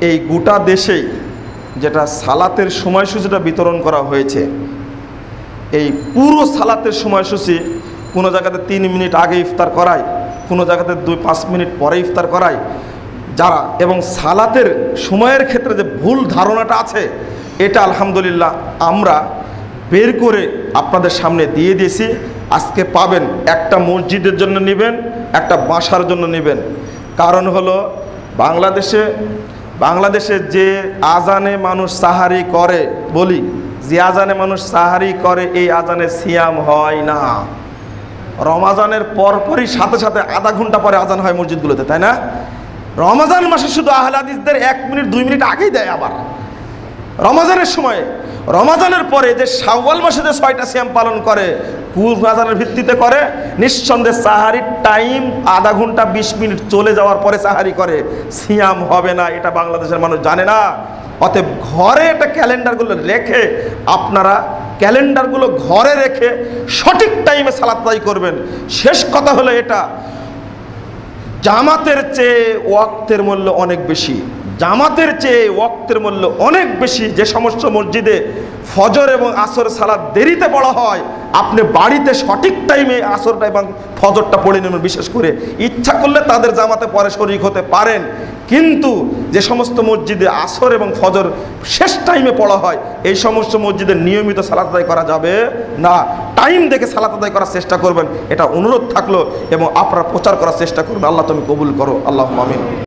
এই গোটা দেশেই যেটা সালাতের সময়সূচিটা বিতরণ করা হয়েছে, এই পুরো সালাতের সময়সূচি কোনো জায়গাতে 3 মিনিট আগে ইফতার করায়, কোনো জায়গাতে 2-5 মিনিট পরে ইফতার করায় যারা, এবং সালাতের সময়ের ক্ষেত্রে যে ভুল ধারণাটা আছে এটা আলহামদুলিল্লাহ আমরা বের করে আপনাদের সামনে দিয়ে দিয়েছি। আজকে পাবেন, একটা মসজিদের জন্য নেবেন, একটা বাসার জন্য নেবেন। কারণ হলো বাংলাদেশে যে আজানে মানুষ সাহারি করে, বলি যে আজানে মানুষ সাহারি করে, এই আজানে সিয়াম হয় না। রমাজানের পরপরই সাথে সাথে আধা ঘন্টা পরে আজান হয় মসজিদগুলোতে, তাই না? রমজান মাসে শুধু আহলে হাদিসদের 1 মিনিট 2 মিনিট আগেই দেয়। আবার রমজানের সময়ে, রমজানের পরে যে শাওয়াল মাসে যে 6টা সিয়াম পালন করে, কুল আজানের ভিত্তিতে করে, নিঃসন্দেহে সাহারির টাইম আধা ঘন্টা 20 মিনিট চলে যাওয়ার পরে সাহারি করে, সিয়াম হবে না। এটা বাংলাদেশের মানুষ জানে না। অতএব ঘরে এটা ক্যালেন্ডারগুলো রেখে, আপনারা ক্যালেন্ডারগুলো ঘরে রেখে সঠিক টাইমে সালাত আদায় করবেন। শেষ কথা হলো এটা, জামাতের চেয়ে ওয়াক্তের মূল্য অনেক বেশি, জামাতের চেয়ে ওয়াক্তের মূল্য অনেক বেশি। যে সমস্ত মসজিদে ফজর এবং আসর সালাত দেরিতে পড়া হয়, আপনি বাড়িতে সঠিক টাইমে আসরটা এবং ফজরটা পড়ে নেবেন। বিশেষ করে ইচ্ছা করলে তাদের জামাতে পরে শরীক হতে পারেন, কিন্তু যে সমস্ত মসজিদে আসর এবং ফজর শেষ টাইমে পড়া হয়, এই সমস্ত মসজিদে নিয়মিত সালাত আদায় করা যাবে না। টাইম দেখে সালাত আদায় করার চেষ্টা করবেন, এটা অনুরোধ থাকলো, এবং আপনারা প্রচার করার চেষ্টা করবেন। আল্লাহ তুমি কবুল করো, আল্লাহুম্মা আমিন।